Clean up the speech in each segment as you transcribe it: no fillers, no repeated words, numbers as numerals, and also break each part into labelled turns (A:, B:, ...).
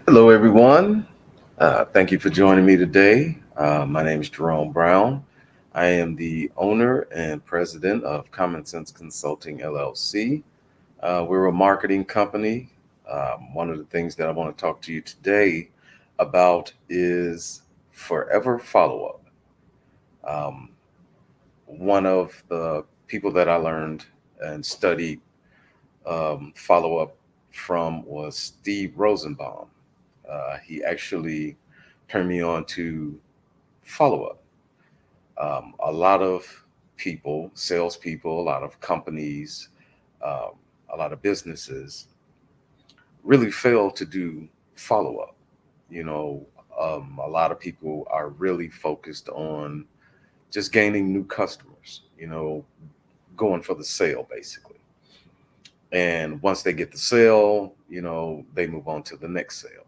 A: Hello, everyone. Thank you for joining me today. My name is Jerome Brown. I am the owner and president of Common Sense Consulting LLC. We're a marketing company. One of the things that I want to talk to you today about is forever follow up. Um, One of the people that I learned and studied follow up from was Steve Rosenbaum. He actually turned me on to follow up. A lot of people, salespeople, a lot of companies, um, a lot of businesses really fail to do follow up. You know, a lot of people are really focused on just gaining new customers, going for the sale basically. And once they get the sale, they move on to the next sale.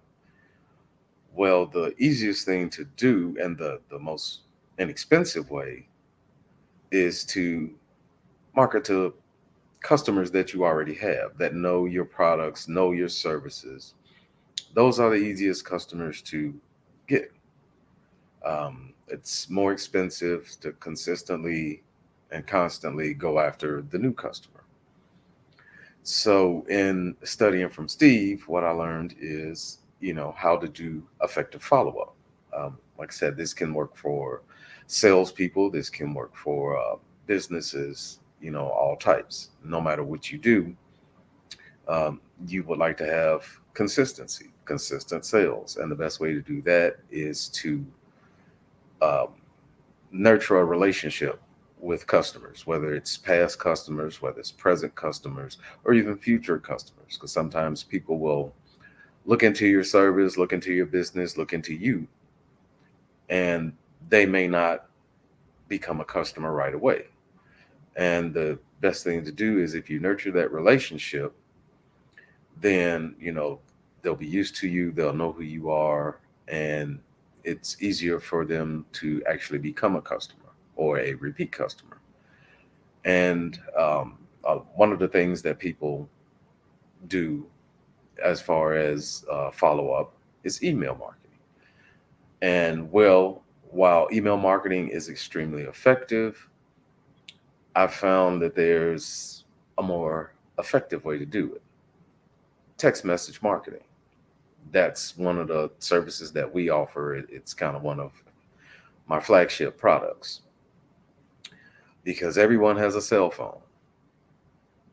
A: Well, the easiest thing to do and the most inexpensive way is to market to customers that you already have that know your products, know your services. Those are the easiest customers to get. It's more expensive to consistently and constantly go after the new customer. So, in studying from Steve, what I learned is, how to do effective follow up. Like I said, this can work for salespeople, this can work for businesses, all types. No matter what you do, um, you would like to have consistency, consistent sales. And the best way to do that is to um, nurture a relationship with customers, whether it's past customers, whether it's present customers, or even future customers. Because sometimes people will look into your service, look into your business, look into you, and they may not become a customer right away. And the best thing to do is if you nurture that relationship, then, they'll be used to you, they'll know who you are, and it's easier for them to actually become a customer or a repeat customer. And one of the things that people do as far as follow up is email marketing. And well, while email marketing is extremely effective, I found that there's a more effective way to do it: text message marketing. That's one of the services that we offer. It's kind of one of my flagship products because everyone has a cell phone,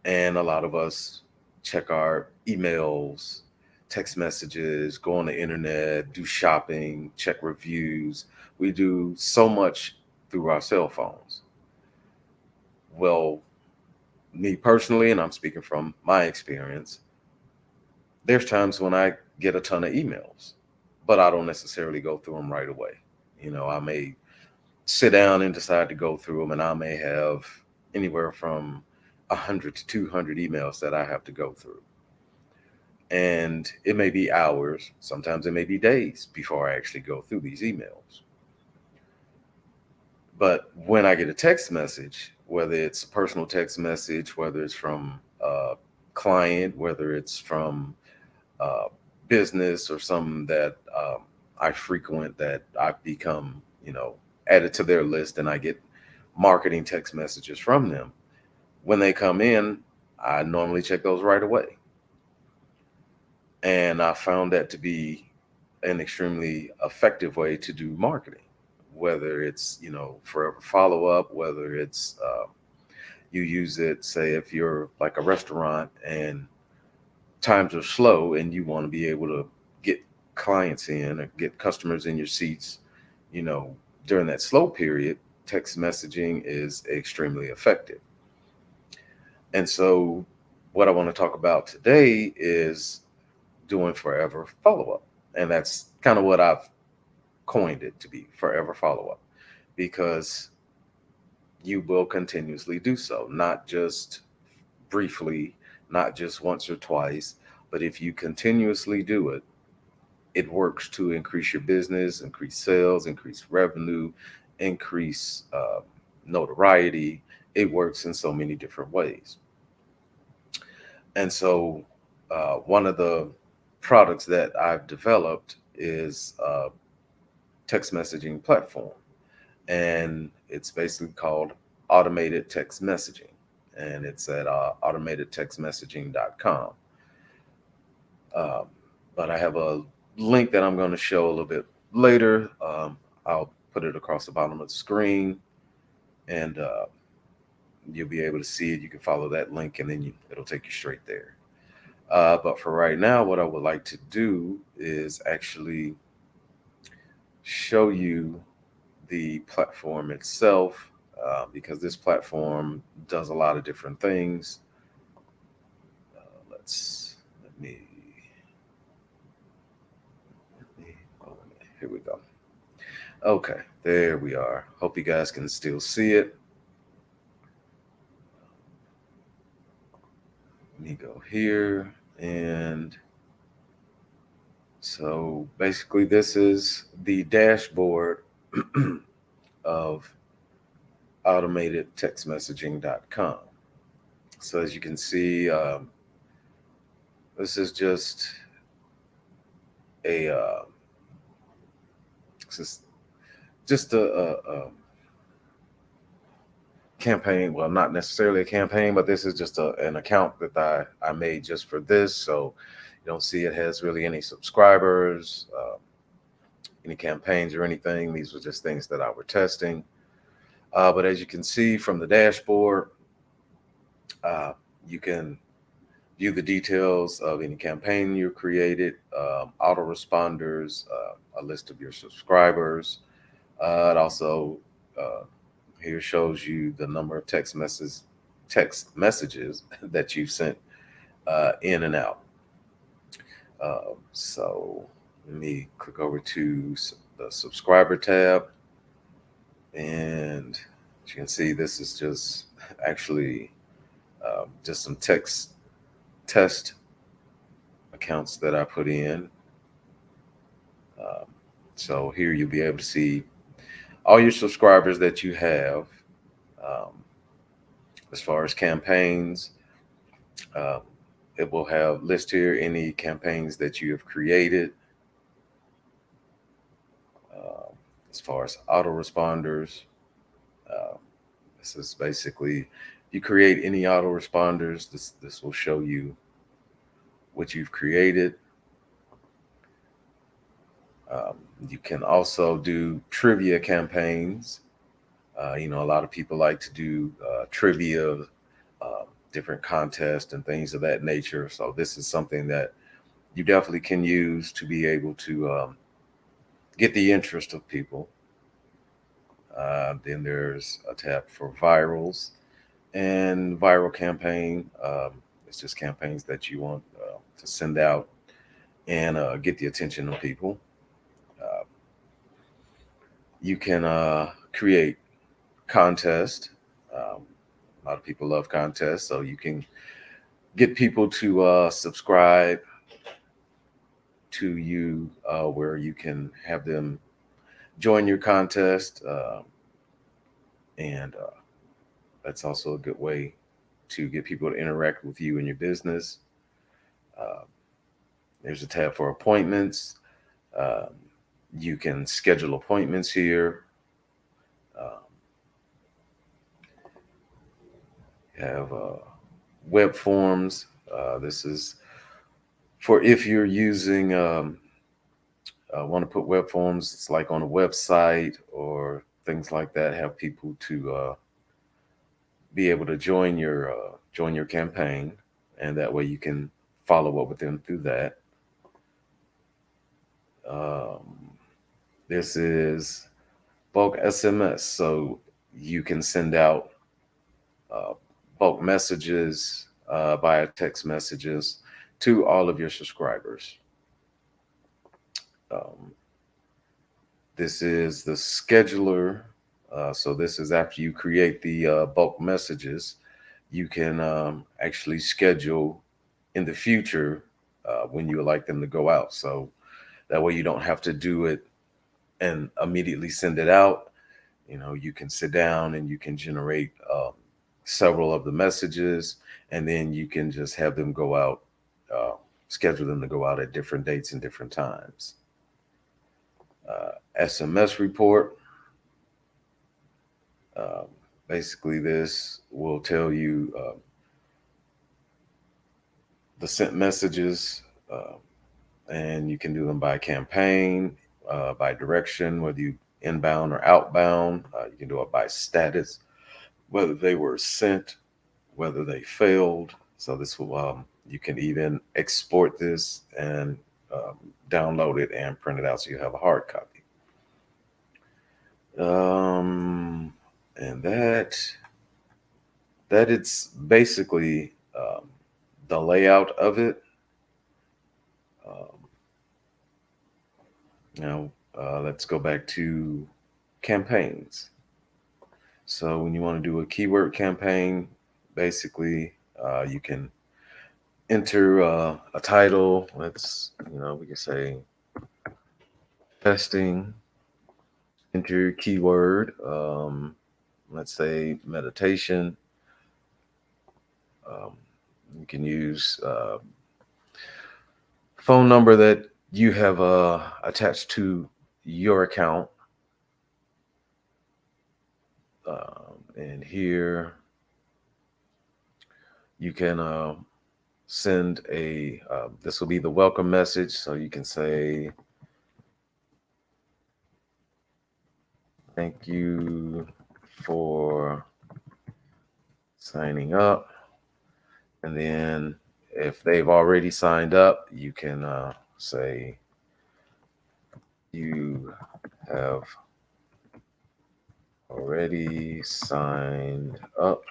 A: and a lot of us check our emails, text messages, go on the internet, do shopping, check reviews. We do so much through our cell phones. Well, me personally, and I'm speaking from my experience, there's times when I get a ton of emails, but I don't necessarily go through them right away. I may sit down and decide to go through them, and I may have anywhere from 100 to 200 emails that I have to go through. And it may be hours, sometimes it may be days before I actually go through these emails. But when I get a text message, whether it's a personal text message, whether it's from a client, whether it's from uh, business or something that I frequent, that I've become, added to their list, and I get marketing text messages from them. When they come in, I normally check those right away. And I found that to be an extremely effective way to do marketing, whether it's, forever follow up, whether it's you use it, say, if you're like a restaurant and times are slow and you want to be able to get clients in or get customers in your seats, you know, during that slow period, text messaging is extremely effective. And so, what I want to talk about today is doing forever follow up. And that's kind of what I've coined it to be: forever follow up, because you will continuously do so, not just briefly, not just once or twice, but if you continuously do it, it works to increase your business, increase sales, increase revenue, increase notoriety. It works in so many different ways. And so, one of the products that I've developed is a text messaging platform, and it's basically called automated text messaging, and it's at automatedtextmessaging.com. Um, but I have a link that I'm going to show a little bit later. I'll put it across the bottom of the screen, and you'll be able to see it. You can follow that link, and then it'll take you straight there. But for right now, what I would like to do is actually show you the platform itself, because this platform does a lot of different things. Let me, oh, here we go. Okay, there we are. Hope you guys can still see it. Let me go here. And so basically, this is the dashboard of automatedtextmessaging.com. So as you can see, this is just a this is just a campaign. Well, not necessarily a campaign, but this is just an account that I made just for this. So you don't see it has really any subscribers, any campaigns or anything. These were just things that I were testing. But as you can see from the dashboard, you can view the details of any campaign you created, autoresponders, a list of your subscribers. It also here shows you the number of text messages that you've sent in and out. So let me click over to the subscriber tab, and as you can see, this is just actually just some test accounts that I put in. So here you'll be able to see all your subscribers that you have. As far as campaigns, um, it will have list here any campaigns that you have created. Uh, as far as autoresponders, uh, this is basically you create any autoresponders. This will show you what you've created. You can also do trivia campaigns. A lot of people like to do trivia, different contests and things of that nature. So this is something that you definitely can use to be able to get the interest of people. Then there's a tab for virals and viral campaign. It's just campaigns that you want to send out and get the attention of people. Uh, you can create contest. A lot of people love contests, so you can get people to subscribe to you, where you can have them join your contest, and that's also a good way to get people to interact with you and your business. Uh, there's a tab for appointments. Um, you can schedule appointments here. Um, have web forms. This is for if you're using want to put web forms. It's like on a website or things like that. Have people to be able to join your campaign, and that way you can follow up with them through that. Um, this is bulk SMS, so you can send out uh, bulk messages via text messages to all of your subscribers. Um, this is the scheduler. So this is after you create the bulk messages, you can actually schedule in the future when you would like them to go out. So that way you don't have to do it and immediately send it out. You can sit down and you can generate several of the messages, and then you can just have them go out schedule them to go out at different dates and different times. SMS report. Um, Basically, this will tell you the sent messages, and you can do them by campaign, by direction, whether you inbound or outbound. You can do it by status, whether they were sent, whether they failed. So this will you can even export this and download it and print it out so you have a hard copy. And that it's basically the layout of it. Um, Now, let's go back to campaigns. So when you want to do a keyword campaign, basically you can enter a title. We can say testing, enter your keyword. Let's say meditation. Um, you can use phone number that you have attached to your account. And here you can send this will be the welcome message. So you can say, thank you for signing up. And then if they've already signed up, you can say, you have already signed up.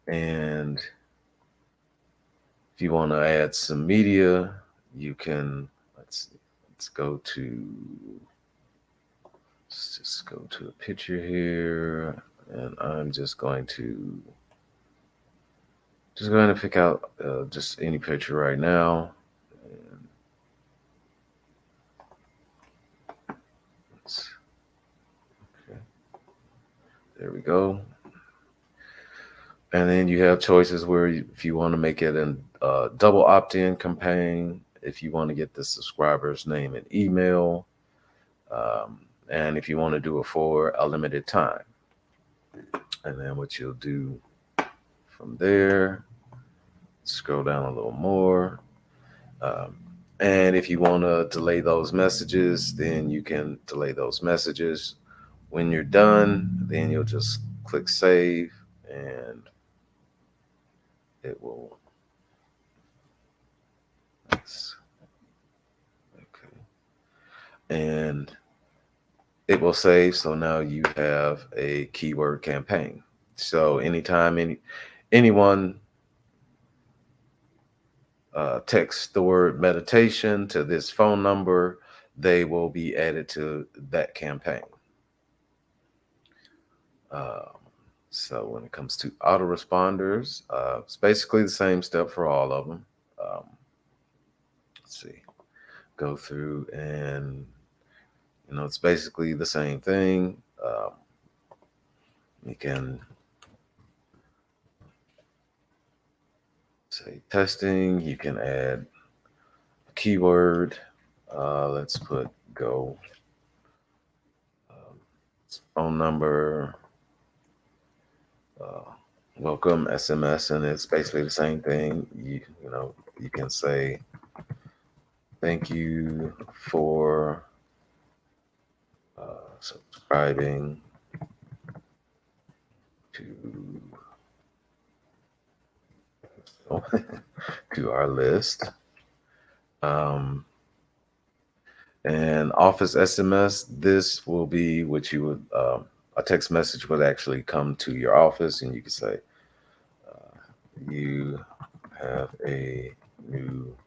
A: And if you want to add some media, you can, let's just go to a picture here, and I'm just going to pick out just any picture right now. And okay, there we go. And then you have choices where if you want to make it a double opt-in campaign, if you want to get the subscriber's name and email, and if you want to do it for a limited time. And then what you'll do from there, scroll down a little more. And if you want to delay those messages, then you can delay those messages. When you're done, then you'll just click save, and it will. Okay. And it will save. So now you have a keyword campaign. So anytime anyone text the word meditation to this phone number, they will be added to that campaign. So when it comes to autoresponders, it's basically the same step for all of them. Let's see, go through, and it's basically the same thing. You can say testing, you can add a keyword. Let's put go. Phone number, welcome SMS, and it's basically the same thing. You can say thank you for subscribing to to our list. And Office SMS, this will be what you would, a text message would actually come to your office, and you can say, you have a new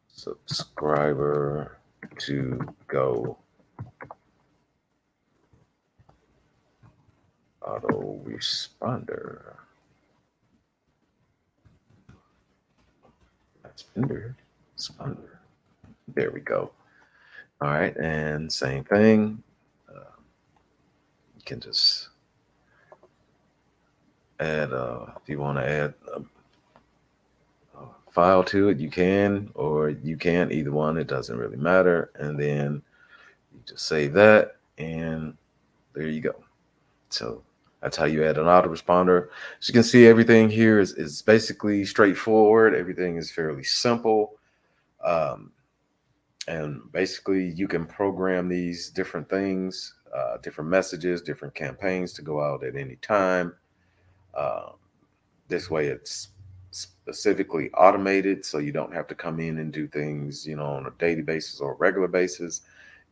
A: subscriber to go autoresponder. Responder. There we go. All right, and same thing. You can just add, if you want to add file to it, you can, or you can't, either one, it doesn't really matter. And then you just save that, and there you go. So that's how you add an autoresponder. As you can see, everything here is basically straightforward. Everything is fairly simple. Um, and basically, you can program these different things, different messages, different campaigns to go out at any time. Uh, this way, it's specifically automated, so you don't have to come in and do things, on a daily basis or a regular basis.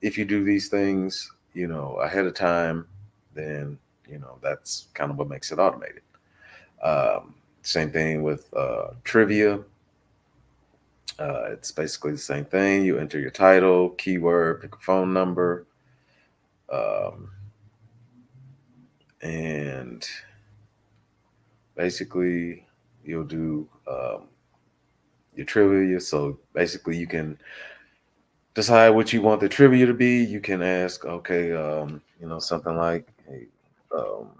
A: If you do these things, ahead of time, then that's kind of what makes it automated. Same thing with trivia. It's basically the same thing. You enter your title, keyword, pick a phone number, um, and basically you'll do your trivia. So basically, you can decide what you want the trivia to be. You can ask, okay, something like, hey, um,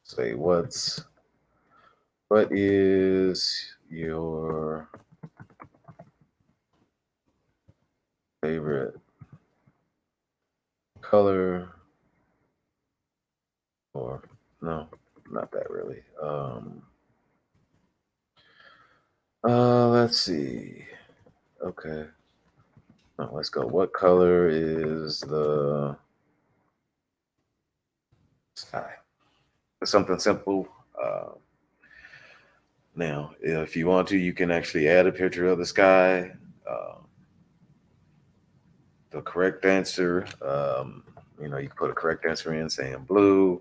A: say, what is your favorite color? Or no, not that really. Let's see. Okay, let's go. What color is the sky? Something simple. Uh, Now, if you want to, you can actually add a picture of the sky. Uh, the correct answer, you can put a correct answer in saying blue.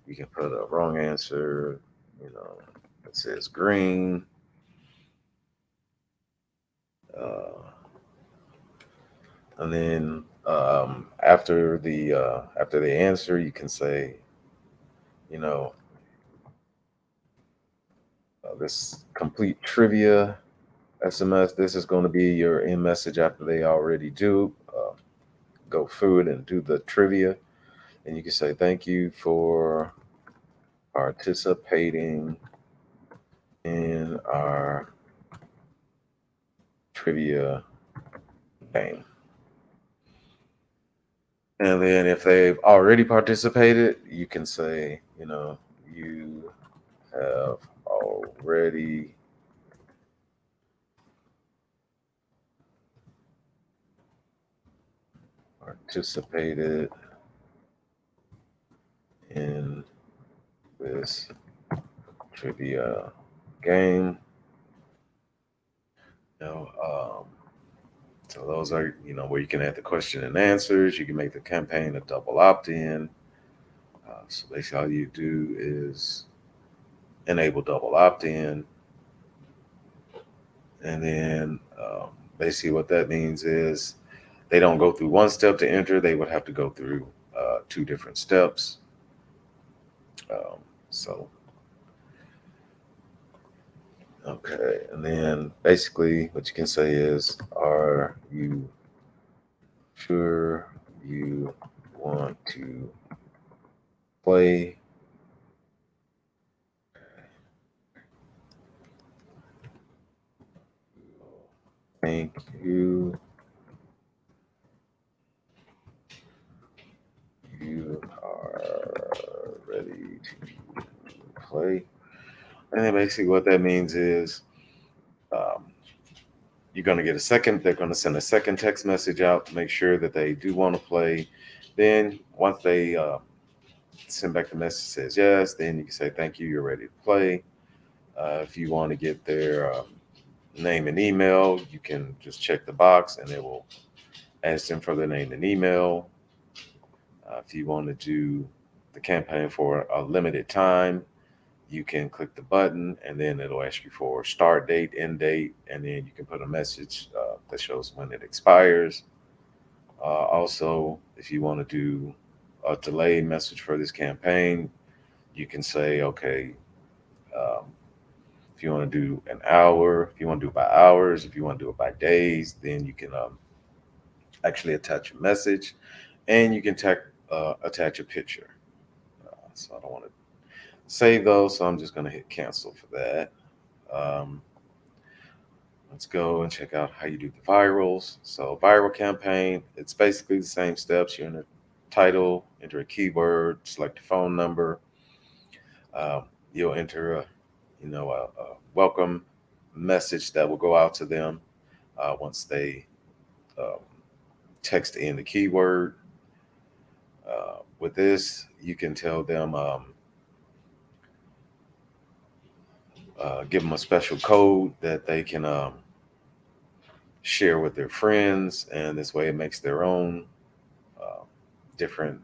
A: You can put a wrong answer, you know, that says green. Uh, and then after the answer, you can say, you know, this complete trivia SMS. This is going to be your end message after they already do go through it and do the trivia. And you can say thank you for participating in our trivia game. And then if they've already participated, you can say, you have already participated in this trivia game. You know, so those are, where you can add the question and answers. You can make the campaign a double opt-in. So basically, all you do is enable double opt-in, and then basically what that means is they don't go through one step to enter. They would have to go through two different steps. Um, so okay, and then basically what you can say is, are you sure you want to play? Thank you. You are ready to play. And then basically what that means is um, you're going to get a second, they're going to send a second text message out to make sure that they do want to play. Then once they send back the message says yes, then you can say thank you, you're ready to play. If you want to get their name and email, you can just check the box and it will ask them for their name and email. If you want to do the campaign for a limited time, you can click the button and then it'll ask you for start date, end date, and then you can put a message that shows when it expires. Also, if you want to do a delay message for this campaign, you can say, okay, um, if you want to do an hour, if you want to do it by hours, if you want to do it by days, then you can actually attach a message and you can attach a picture. So I don't want to save those, so I'm just going to hit cancel for that. Um, Let's go and check out how you do the virals. So viral campaign, it's basically the same steps. You enter title, enter a keyword, select a phone number. Um, you'll enter a welcome message that will go out to them once they um, text in the keyword. With this, you can tell them, give them a special code that they can share with their friends, and this way it makes their own uh, different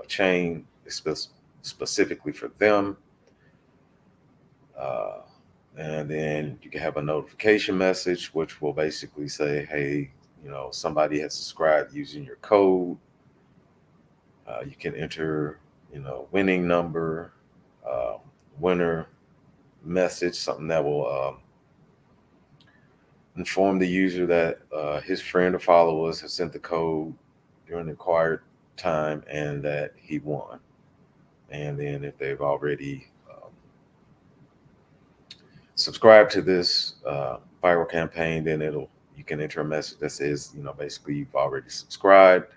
A: chain specifically for them. Uh, and then you can have a notification message, which will basically say, hey, somebody has subscribed using your code. You can enter, winning number, uh, winner message, something that will inform the user that his friend or followers have sent the code during the required time and that he won. And then if they've already subscribed to this viral campaign, then you can enter a message that says, basically you've already subscribed.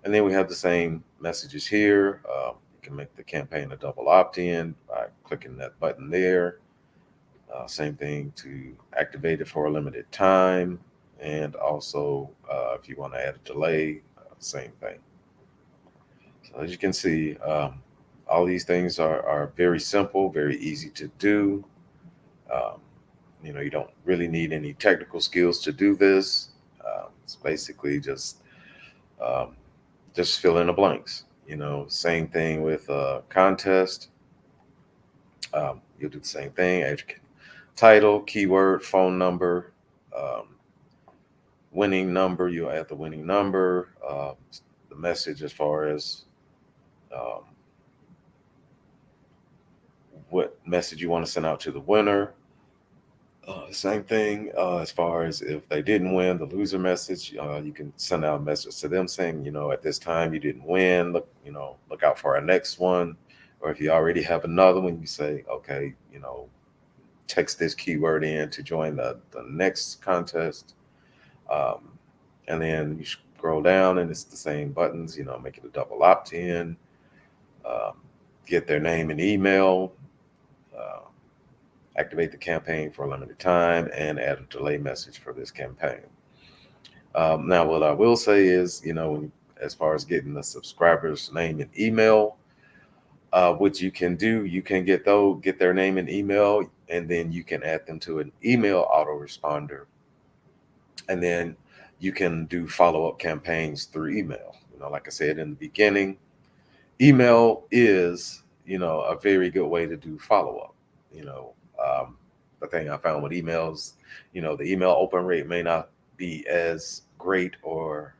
A: And then we have the same messages here. You can make the campaign a double opt-in by clicking that button there. Same thing to activate it for a limited time. And also, if you want to add a delay, same thing. So as you can see, all these things are very simple, very easy to do. Um, you don't really need any technical skills to do this. It's basically um, just fill in the blanks. Same thing with contest. You'll do the same thing. Add your title, keyword, phone number, um, winning number. You'll add the winning number, the message as far as um, what message you want to send out to the winner. Same thing as far as if they didn't win, the loser message. You can send out a message to them saying, at this time you didn't win. Look out for our next one. Or if you already have another one, you say, okay, text this keyword in to join the next contest. Um, and then you scroll down and it's the same buttons, make it a double opt-in, um, get their name and email, uh, activate the campaign for a limited time, and add a delay message for this campaign. Now, what I will say is, as far as getting the subscriber's name and email, what you can do, you can get their name and email, and then you can add them to an email autoresponder, and then you can do follow-up campaigns through email. Like I said in the beginning, email is, a very good way to do follow-up. The thing I found with emails, the email open rate may not be as great or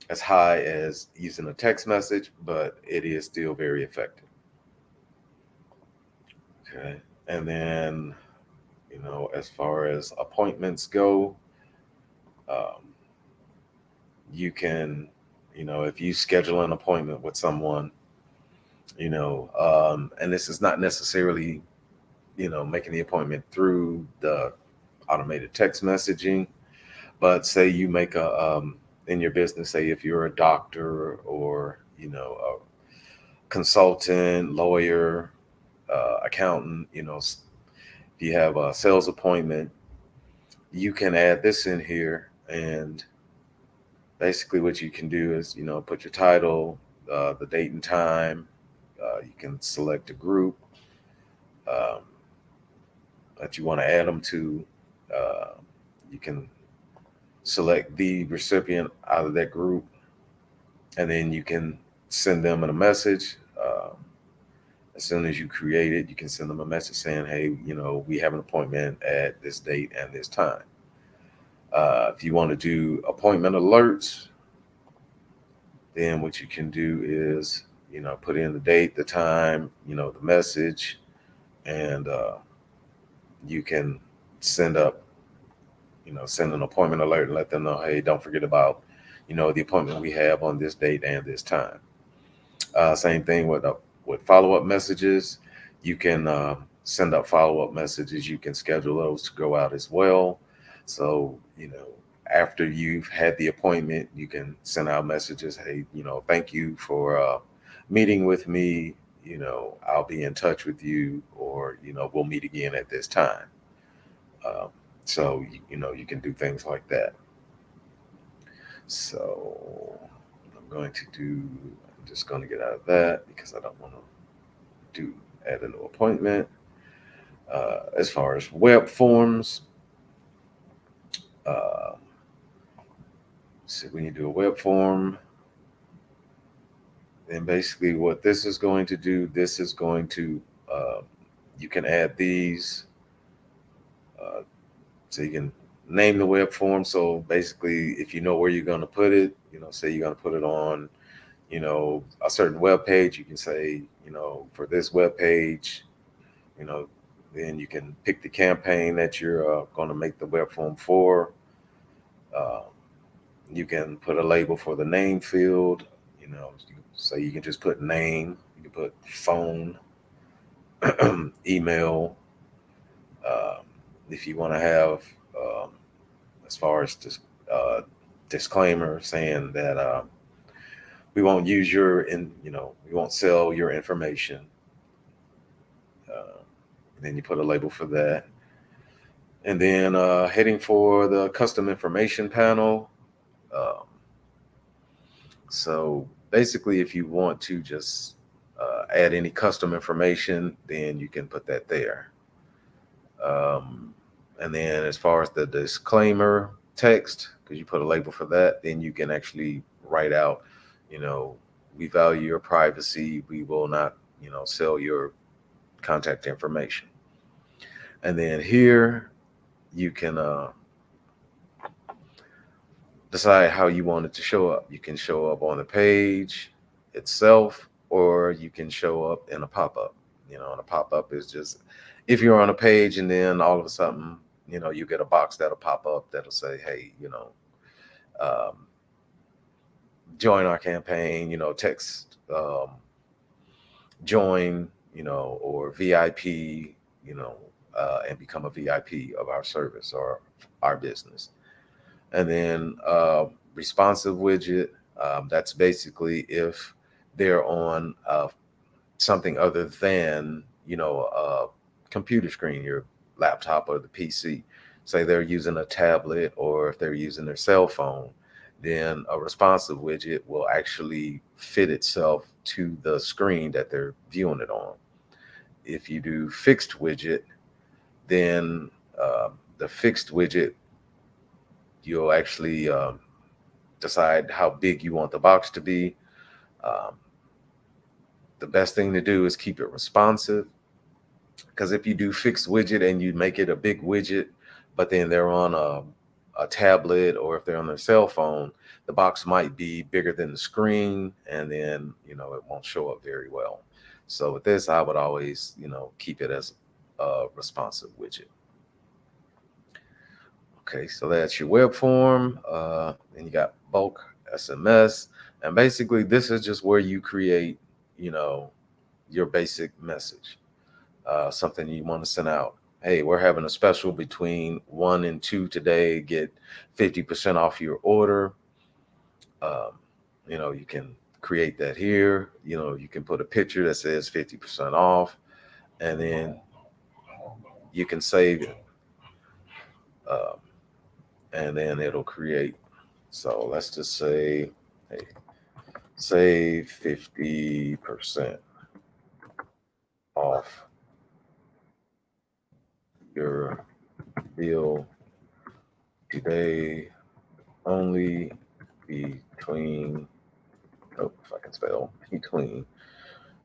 A: as high as using a text message, but it is still very effective. Okay. And then, as far as appointments go, um, you can, if you schedule an appointment with someone, and this is not necessarily, making the appointment through the automated text messaging, but say you make in your business, say if you're a doctor or, a consultant, lawyer, accountant, if you have a sales appointment, you can add this in here. And basically what you can do is, put your title, the date and time. You can select a group um, that you want to add them to. You can select the recipient out of that group, and then you can send them a message. As soon as you create it, you can send them a message saying, hey, we have an appointment at this date and this time. If you want to do appointment alerts, then what you can do is, put in the date, the time, the message, and you can send an appointment alert and let them know, hey, don't forget about, the appointment we have on this date and this time. Same thing with follow-up messages. You can send out follow-up messages, you can schedule those to go out as well. So, after you've had the appointment, you can send out messages. Hey, thank you for meeting with me. I'll be in touch with you, or, we'll meet again at this time. Um, so, you can do things like that. So, I'm just going to get out of that because I don't want to add a new appointment. As far as web forms, uh, so when you do a web form, then basically what this is going to do, this is going to, you can add these, uh, so you can name the web form. So basically, if you know where you're going to put it, say you're going to put it on, a certain web page, you can say, for this web page, you know, then you can pick the campaign that you're going to make the web form for. Um, you can put a label for the name field. So you can just put name. You can put phone, email. Um, if you want to have, um, as far as this disclaimer saying that we won't use we won't sell your information. Uh, then you put a label for that. And then heading for the custom information panel. Um, so basically, if you want to just add any custom information, then you can put that there. Um, and then as far as the disclaimer text, because you put a label for that, then you can actually write out, you know, we value your privacy. We will not, sell your contact information. And then here you can decide how you want it to show up. You can show up on the page itself, or you can show up in a pop-up. And a pop-up is just if you're on a page and then all of a sudden, you get a box that'll pop up that'll say, hey, um, join our campaign, text join, or VIP, and become a VIP of our service or our business. And then responsive widget, that's basically if they're on something other than, a computer screen, your laptop or the PC. Say they're using a tablet or if they're using their cell phone, then a responsive widget will actually fit itself to the screen that they're viewing it on. If you do fixed widget, then the fixed widget, you'll actually decide how big you want the box to be. Um, the best thing to do is keep it responsive, because if you do fixed widget and you make it a big widget, but then they're on a tablet or if they're on their cell phone, the box might be bigger than the screen, and then it won't show up very well. So with this, I would always keep it as a responsive widget. Okay, so that's your web form. Then you got bulk SMS. And basically, this is just where you create, your basic message, something you want to send out. Hey, we're having a special between 1 and 2 today. Get 50% off your order. Um, you can create that here. You can put a picture that says 50% off, and then you can save it. Um, and then it'll create. So let's just say, hey, save 50% off your bill today, only between, oh, if I can spell between,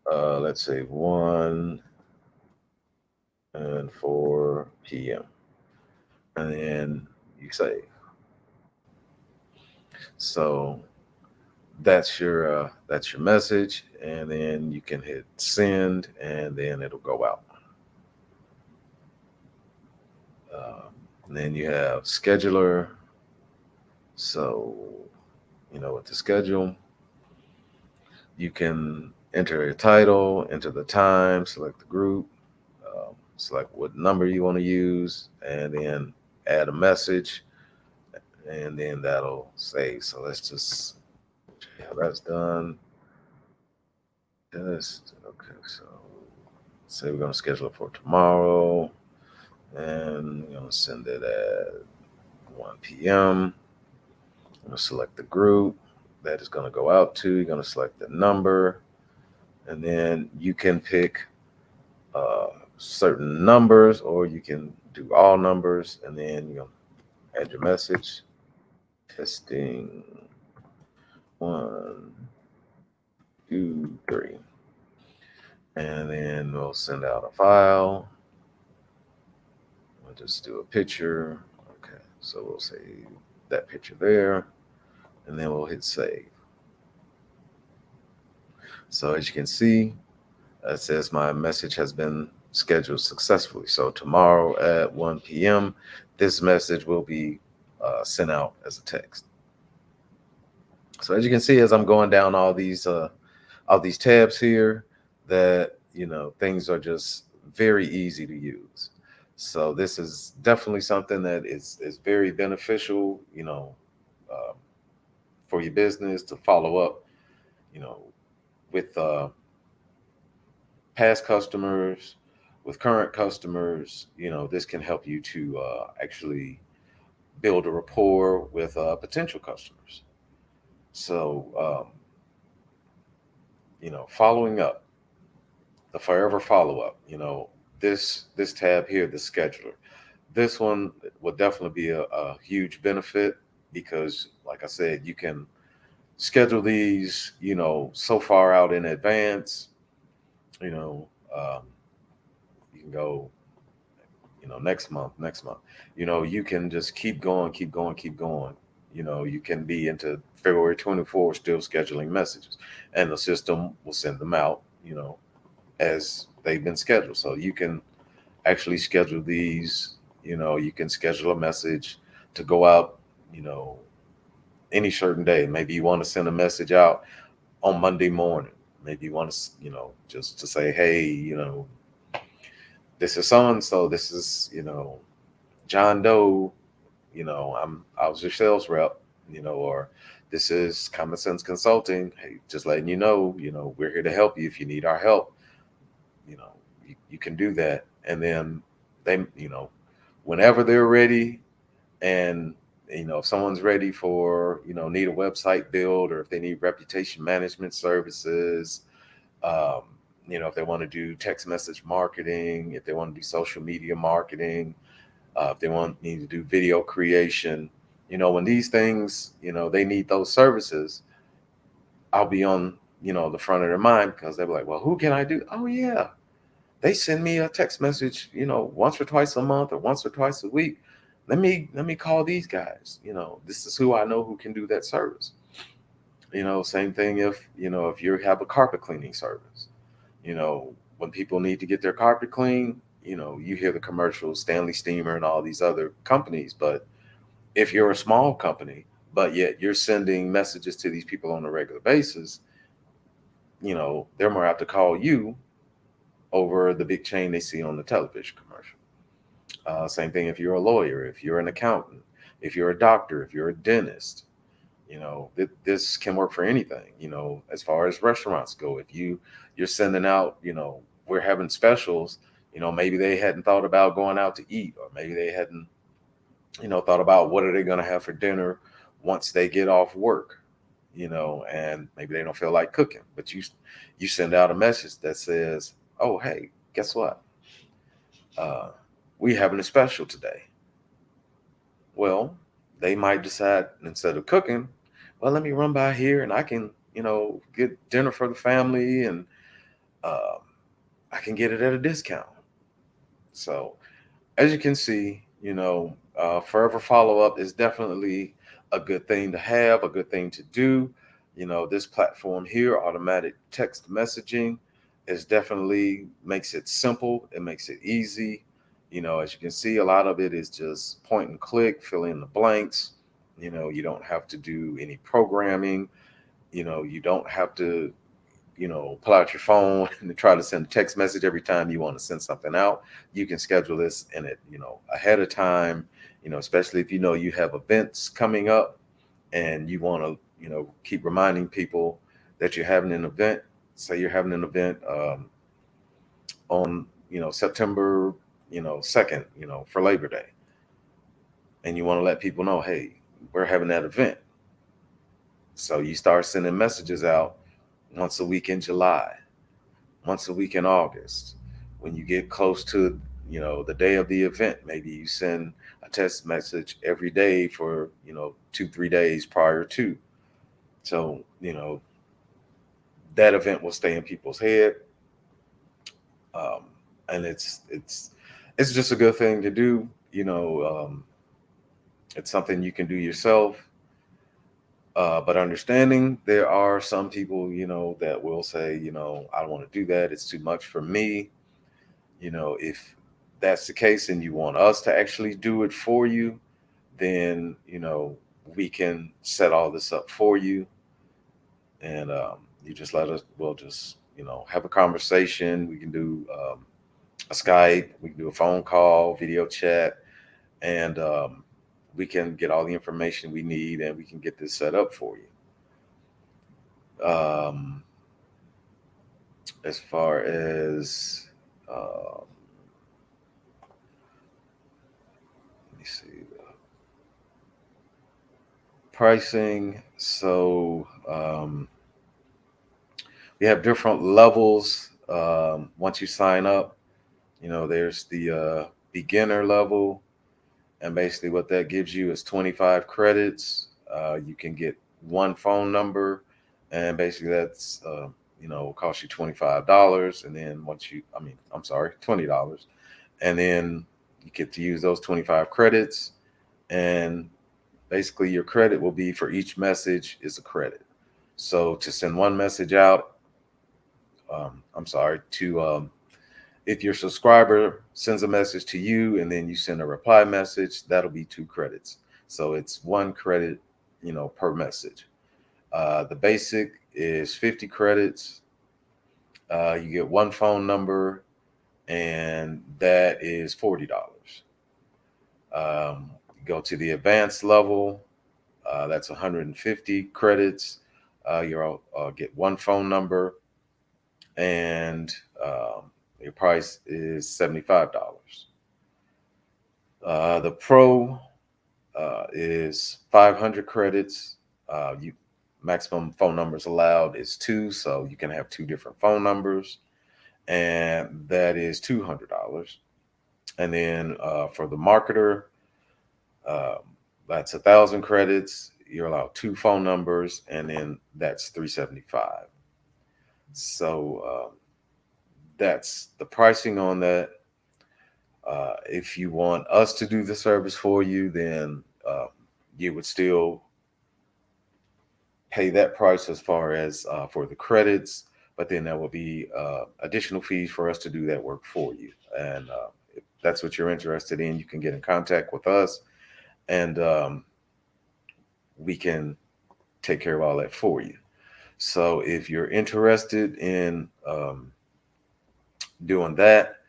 A: let's say 1 and 4 p.m. And then you save. So that's your message, and then you can hit send, and then it'll go out. And then you have scheduler. So with the schedule, you can enter a title, enter the time, select the group, select what number you want to use, and then add a message, and then that'll save. So let's just, yeah, that's done. Okay, so say we're gonna schedule it for tomorrow, and we're gonna send it at 1 p.m. I'm gonna select the group that is gonna go out to. You're gonna select the number, and then you can pick uh, certain numbers, or you can do all numbers, and then you add your message. Testing 1, 2, 3, and then we'll send out a file. We'll just do a picture. Okay, so we'll save that picture there, and then we'll hit save. So as you can see, it says my message has been scheduled successfully. So tomorrow at 1 p.m., this message will be sent out as a text. So as you can see, as I'm going down all these tabs here, that things are just very easy to use. So this is definitely something that is very beneficial, um, for your business to follow up, you know, with past customers, with current customers. This can help you to actually build a rapport with potential customers. So, following up, the forever follow up. This tab here, the scheduler. This one will definitely be a huge benefit because, like I said, you can schedule these, so far out in advance. You know, um, you can go, next month. You can just keep going, keep going, keep going. You can be into February 24th still scheduling messages, and the system will send them out, as they've been scheduled. So you can actually schedule these. You can schedule a message to go out, you know, any certain day. Maybe you want to send a message out on Monday morning. Maybe you want to, just to say, hey, this is so and so. This is, John Doe. I was your sales rep. Or this is Common Sense Consulting. Hey, just letting you know, we're here to help you if you need our help. You can do that, and then they, whenever they're ready, and if someone's ready for, need a website build, or if they need reputation management services, um, if they want to do text message marketing, if they want to do social media marketing, if they need to do video creation, when these things, they need those services, I'll be on, the front of their mind, because they're like, well, who can I do? Oh yeah, they send me a text message, once or twice a month or once or twice a week. Let me call these guys. This is who I know who can do that service. Same thing if, if you have a carpet cleaning service. When people need to get their carpet clean, you hear the commercials, Stanley Steamer and all these other companies. But if you're a small company, but yet you're sending messages to these people on a regular basis, they're more apt to call you over the big chain they see on the television commercial. Same thing if you're a lawyer, if you're an accountant, if you're a doctor, if you're a dentist. This can work for anything. As far as restaurants go, if you're sending out, we're having specials. Maybe they hadn't thought about going out to eat, or maybe they hadn't, thought about what are they going to have for dinner once they get off work. And maybe they don't feel like cooking, but you send out a message that says, oh, hey, guess what? Uh, we having a special today. Well, they might decide, instead of cooking, well, let me run by here and I can, get dinner for the family, and uh, I can get it at a discount. So as you can see, forever follow up is definitely a good thing to have, a good thing to do. This platform here, automatic text messaging, is definitely makes it simple. It makes it easy. As you can see, a lot of it is just point and click, fill in the blanks. You don't have to do any programming. You don't have to pull out your phone and try to send a text message every time you want to send something out. You can schedule this in it, ahead of time, especially if you have events coming up and you want to, keep reminding people that you're having an event. Say you're having an event on, September, 2nd, for Labor Day. And you want to let people know, hey, we're having that event. So you start sending messages out once a week in July, once a week in August. When you get close to, the day of the event, maybe you send a text message every day for, 2, 3 days prior to. So, that event will stay in people's head. Um, and it's just a good thing to do. It's something you can do yourself. But understanding there are some people, that will say, I don't want to do that. It's too much for me. If that's the case and you want us to actually do it for you, then, we can set all this up for you. And you just let us, we'll just, have a conversation. We can do a Skype, we can do a phone call, video chat, and we can get all the information we need and we can get this set up for you. As far as let me see, pricing. So we have different levels. Once you sign up, there's the beginner level, and basically what that gives you is 25 credits. You can get one phone number, and basically that's cost you $25. And then I'm sorry, $20, and then you get to use those 25 credits, and basically your credit will be for each message is a credit. So to send one message out, I'm sorry, to if your subscriber sends a message to you and then you send a reply message, that'll be 2 credits. So it's 1 credit, per message. The basic is 50 credits. You get one phone number, and that is $40. Go to the advanced level, that's 150 credits. You'll get one phone number, and your price is $75. The Pro is 500 credits. You maximum phone numbers allowed is 2, so you can have 2 different phone numbers, and that is $200. And then for the Marketer, uh, that's 1,000 credits. You're allowed 2 phone numbers, and then that's $375. So that's the pricing on that. If you want us to do the service for you, then you would still pay that price as far as for the credits, but then there will be additional fees for us to do that work for you. And if that's what you're interested in, you can get in contact with us, and we can take care of all that for you. So if you're interested in doing that,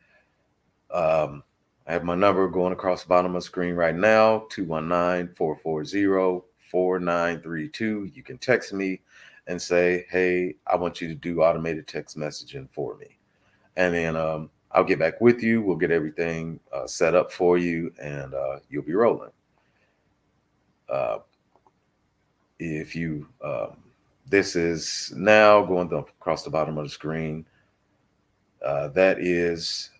A: I have my number going across the bottom of the screen right now, 219-440-4932. You can text me and say, hey, I want you to do automated text messaging for me. And then I'll get back with you. We'll get everything set up for you, and you'll be rolling. If you, this is now going across the bottom of the screen. That is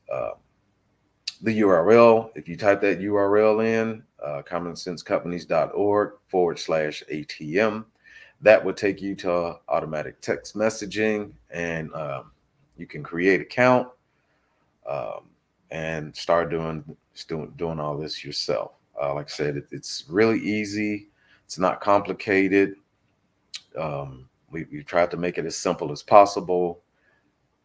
A: the URL. If you type that URL in, commonsensecompanies.org/ATM, that would take you to automatic text messaging, and you can create an account and start doing all this yourself. Like I said, it's really easy. It's not complicated. We tried to make it as simple as possible.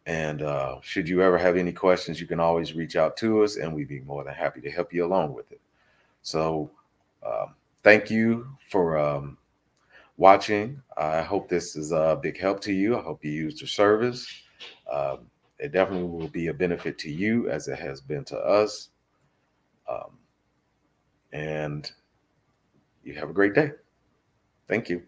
A: And should you ever have any questions, you can always reach out to us, and we'd be more than happy to help you along with it. So thank you for watching. I hope this is a big help to you. I hope you use the service. Um, it definitely will be a benefit to you as it has been to us. Um, and you have a great day. Thank you.